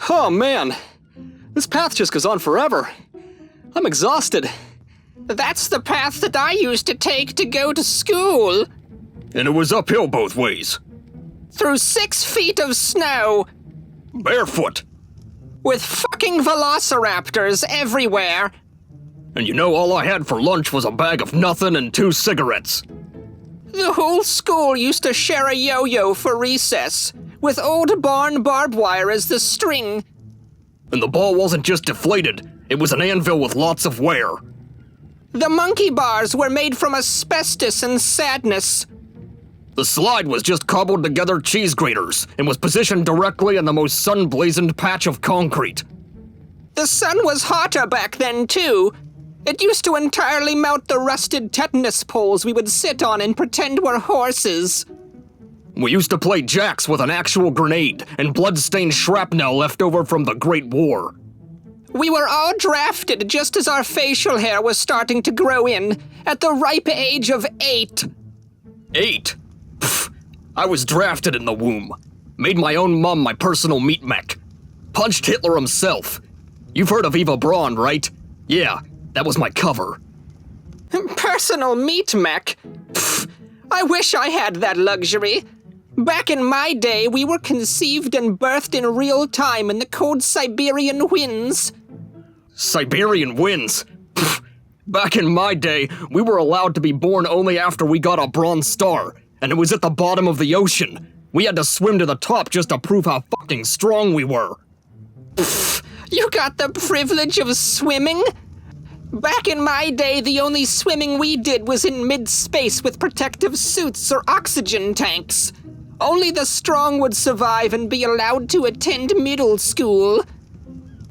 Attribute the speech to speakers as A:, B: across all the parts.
A: Oh man, this path just goes on forever. I'm exhausted.
B: That's the path that I used to take to go to school.
C: And it was uphill both ways.
B: Through 6 feet of snow.
C: Barefoot.
B: With fucking velociraptors everywhere.
C: And you know all I had for lunch was a bag of nothing and 2 cigarettes.
B: The whole school used to share a yo-yo for recess, with old barn barbed wire as the string.
C: And the ball wasn't just deflated, it was an anvil with lots of wear.
B: The monkey bars were made from asbestos and sadness.
C: The slide was just cobbled together cheese graters and was positioned directly in the most sun-blazoned patch of concrete.
B: The sun was hotter back then, too. It used to entirely melt the rusted tetanus poles we would sit on and pretend we're horses.
C: We used to play jacks with an actual grenade and blood-stained shrapnel left over from the Great War.
B: We were all drafted just as our facial hair was starting to grow in, at the ripe age of 8.
C: 8? Pfft, I was drafted in the womb. Made my own mom my personal meat mech. Punched Hitler himself. You've heard of Eva Braun, right? Yeah, that was my cover.
B: Personal meat mech? Pfft, I wish I had that luxury. Back in my day, we were conceived and birthed in real time in the cold Siberian winds.
C: Siberian winds? Pfft, back in my day, we were allowed to be born only after we got a Bronze Star, and it was at the bottom of the ocean. We had to swim to the top just to prove how fucking strong we were.
B: Pfft, you got the privilege of swimming? Back in my day, the only swimming we did was in mid-space with protective suits or oxygen tanks. Only the strong would survive and be allowed to attend middle school.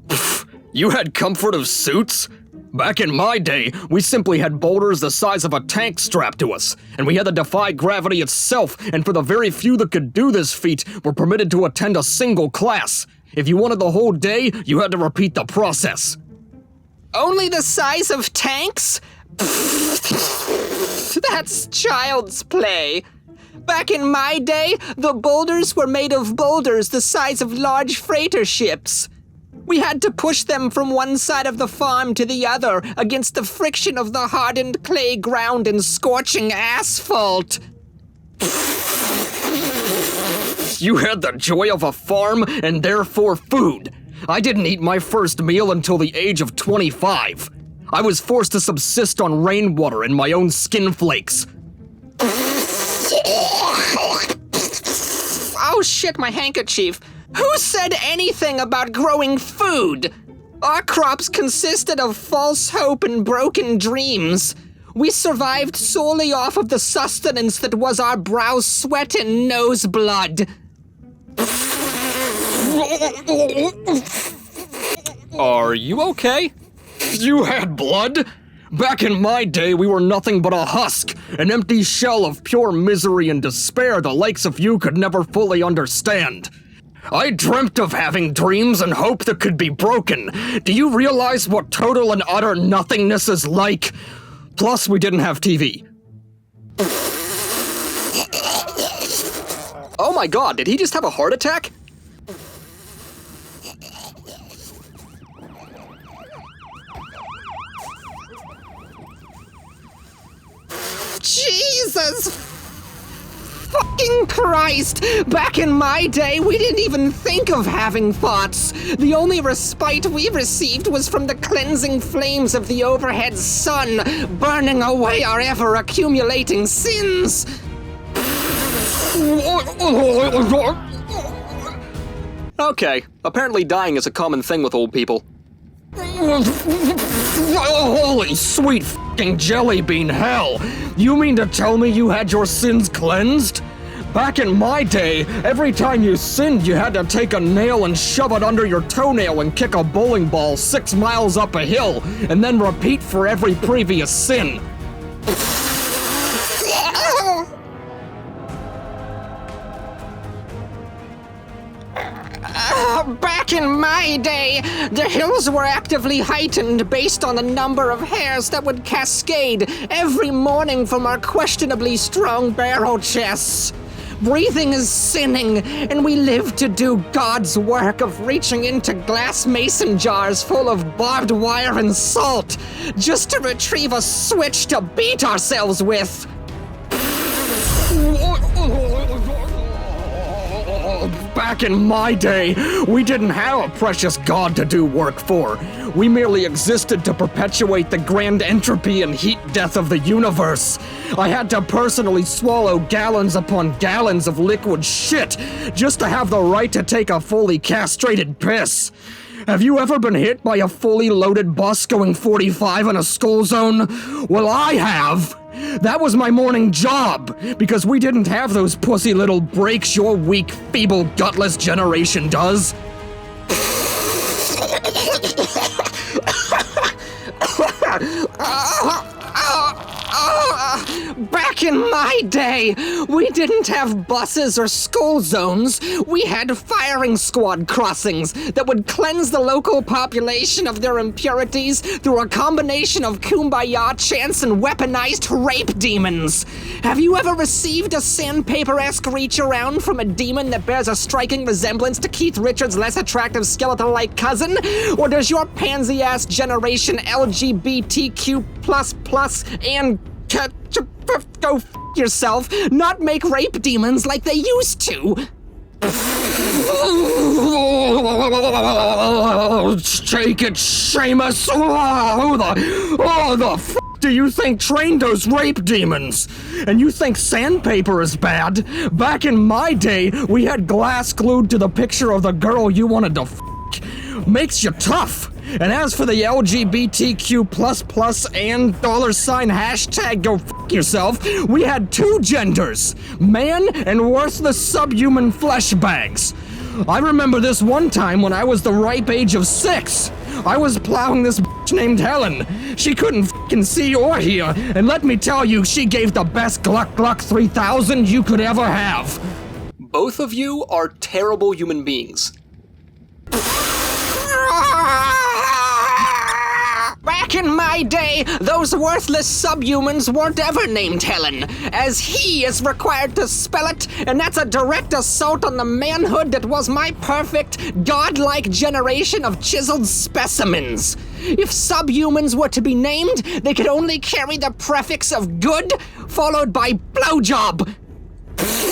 C: Pfft, you had comfort of suits? Back in my day, we simply had boulders the size of a tank strapped to us, and we had to defy gravity itself, and for the very few that could do this feat, were permitted to attend a single class. If you wanted the whole day, you had to repeat the process.
B: Only the size of tanks? That's child's play. Back in my day, the boulders were made of boulders the size of large freighter ships. We had to push them from one side of the farm to the other against the friction of the hardened clay ground and scorching asphalt.
C: You had the joy of a farm and therefore food. I didn't eat my first meal until the age of 25. I was forced to subsist on rainwater and my own skin flakes.
B: Oh shit, my handkerchief. Who said anything about growing food? Our crops consisted of false hope and broken dreams. We survived solely off of the sustenance that was our brow sweat and nose blood.
A: Are you okay?
C: You had blood? Back in my day, we were nothing but a husk, an empty shell of pure misery and despair the likes of you could never fully understand. I dreamt of having dreams and hope that could be broken. Do you realize what total and utter nothingness is like? Plus, we didn't have TV.
A: Oh my god, did he just have a heart attack?
B: Jesus fucking Christ! Back in my day, we didn't even think of having thoughts. The only respite we received was from the cleansing flames of the overhead sun, burning away our ever-accumulating sins.
A: Okay, apparently dying is a common thing with old people.
C: Holy sweet f***ing jelly bean hell! You mean to tell me you had your sins cleansed? Back in my day, every time you sinned, you had to take a nail and shove it under your toenail and kick a bowling ball 6 miles up a hill, and then repeat for every previous sin.
B: Back in my day, the hills were actively heightened based on the number of hairs that would cascade every morning from our questionably strong barrel chests. Breathing is sinning, and we live to do God's work of reaching into glass mason jars full of barbed wire and salt, just to retrieve a switch to beat ourselves with.
C: Back in my day, we didn't have a precious god to do work for. We merely existed to perpetuate the grand entropy and heat death of the universe. I had to personally swallow gallons upon gallons of liquid shit just to have the right to take a fully castrated piss. Have you ever been hit by a fully loaded bus going 45 in a school zone? Well, I have. That was my morning job, because we didn't have those pussy little breaks your weak, feeble, gutless generation does.
B: Back in my day, we didn't have buses or school zones. We had firing squad crossings that would cleanse the local population of their impurities through a combination of kumbaya chants and weaponized rape demons. Have you ever received a sandpaper-esque reach around from a demon that bears a striking resemblance to Keith Richards' less attractive skeleton-like cousin? Or does your pansy-ass generation LGBTQ++ and go f*** yourself, not make rape demons like they used to?
C: Take it, Seamus! Who the f*** do you think trained those rape demons? And you think sandpaper is bad? Back in my day, we had glass glued to the picture of the girl you wanted to f***. Makes you tough. And as for the LGBTQ++ and $hashtag go f*** yourself, we had two genders, man and worthless subhuman flesh bags. I remember this one time when I was the ripe age of 6. I was plowing this bitch named Helen. She couldn't f***ing see or hear, and let me tell you, she gave the best Gluck Gluck 3000 you could ever have.
A: Both of you are terrible human beings.
B: Back in my day, those worthless subhumans weren't ever named Helen, as he is required to spell it, and that's a direct assault on the manhood that was my perfect, godlike generation of chiseled specimens. If subhumans were to be named, they could only carry the prefix of good, followed by blowjob.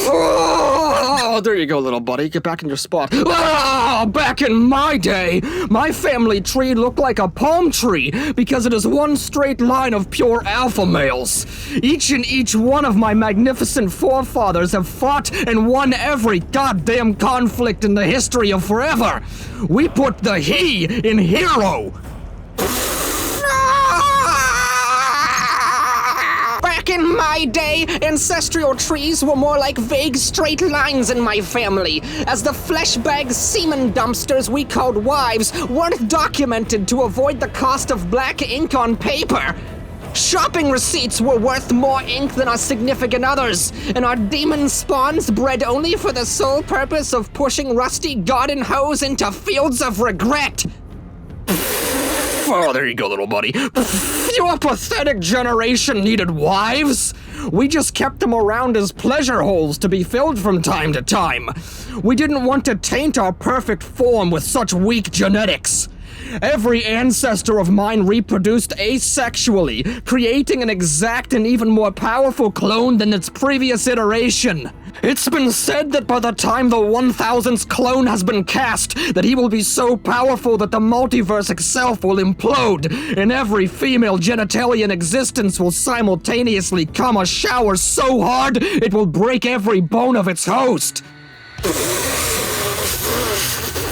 C: Oh, there you go, little buddy. Get back in your spot. Oh, back in my day, my family tree looked like a palm tree because it is one straight line of pure alpha males. Each and each one of my magnificent forefathers have fought and won every goddamn conflict in the history of forever. We put the he in hero.
B: Back in my day, ancestral trees were more like vague straight lines in my family, as the flesh-bag semen dumpsters we called wives weren't documented to avoid the cost of black ink on paper. Shopping receipts were worth more ink than our significant others, and our demon spawns bred only for the sole purpose of pushing rusty garden hose into fields of regret.
C: Oh, there you go, little buddy. Your pathetic generation needed wives. We just kept them around as pleasure holes to be filled from time to time. We didn't want to taint our perfect form with such weak genetics. Every ancestor of mine reproduced asexually, creating an exact and even more powerful clone than its previous iteration. It's been said that by the time the 1000th clone has been cast, that he will be so powerful that the multiverse itself will implode, and every female genitalia in existence will simultaneously come a shower so hard it will break every bone of its host.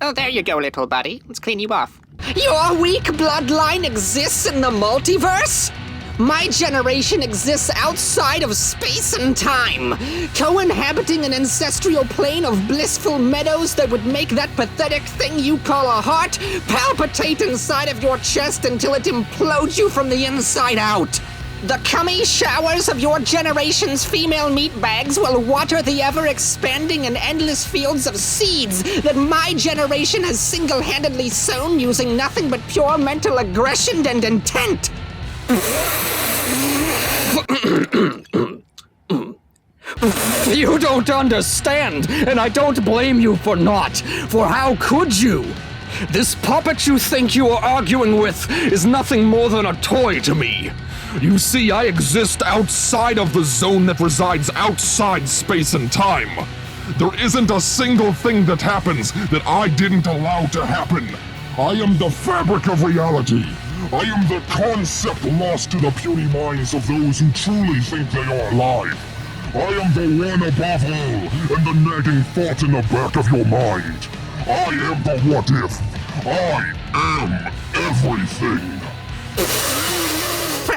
B: Oh, there you go, little buddy. Let's clean you off. Your weak bloodline exists in the multiverse? My generation exists outside of space and time, co-inhabiting an ancestral plane of blissful meadows that would make that pathetic thing you call a heart palpitate inside of your chest until it implodes you from the inside out. The cummy showers of your generation's female meatbags will water the ever-expanding and endless fields of seeds that my generation has single-handedly sown using nothing but pure mental aggression and intent.
C: You don't understand, and I don't blame you for not, for how could you? This puppet you think you are arguing with is nothing more than a toy to me. You see, I exist outside of the zone that resides outside space and time. There isn't a single thing that happens that I didn't allow to happen. I am the fabric of reality. I am the concept lost to the puny minds of those who truly think they are alive. I am the one above all, and the nagging thought in the back of your mind. I am the what if. I am everything.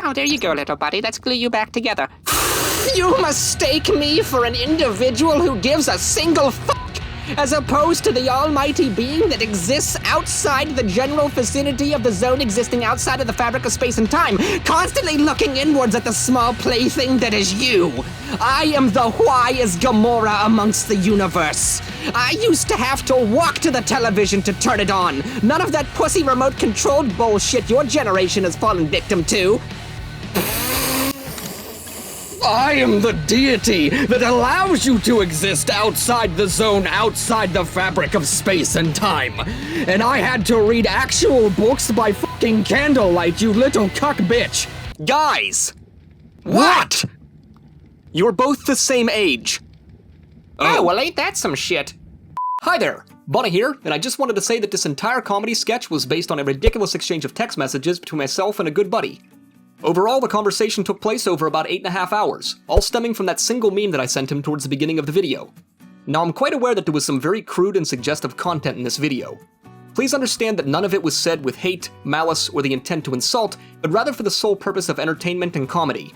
B: Oh, there you go, little buddy. Let's glue you back together. You mistake me for an individual who gives a single fuck, as opposed to the almighty being that exists outside the general vicinity of the zone existing outside of the fabric of space and time, constantly looking inwards at the small plaything that is you. I am the why is Gamora amongst the universe. I used to have to walk to the television to turn it on. None of that pussy remote-controlled bullshit your generation has fallen victim to.
C: I am the deity that allows you to exist outside the zone, outside the fabric of space and time. And I had to read actual books by fucking candlelight, you little cuck bitch.
A: Guys!
C: What?
A: You're both the same age.
B: Oh, well, ain't that some shit?
A: Hi there, Bunny here, and I just wanted to say that this entire comedy sketch was based on a ridiculous exchange of text messages between myself and a good buddy. Overall, the conversation took place over about 8.5 hours, all stemming from that single meme that I sent him towards the beginning of the video. Now, I'm quite aware that there was some very crude and suggestive content in this video. Please understand that none of it was said with hate, malice, or the intent to insult, but rather for the sole purpose of entertainment and comedy.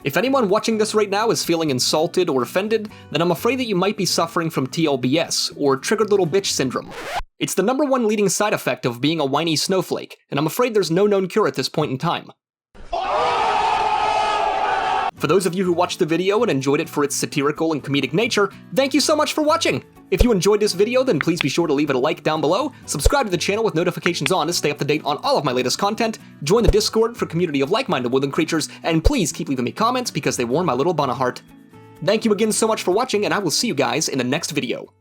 A: If anyone watching this right now is feeling insulted or offended, then I'm afraid that you might be suffering from TLBS, or triggered little bitch syndrome. It's the #1 leading side effect of being a whiny snowflake, and I'm afraid there's no known cure at this point in time. For those of you who watched the video and enjoyed it for its satirical and comedic nature, thank you so much for watching! If you enjoyed this video, then please be sure to leave it a like down below, subscribe to the channel with notifications on to stay up to date on all of my latest content, join the Discord for a community of like-minded woodland creatures, and please keep leaving me comments because they warm my little bunna heart. Thank you again so much for watching, and I will see you guys in the next video.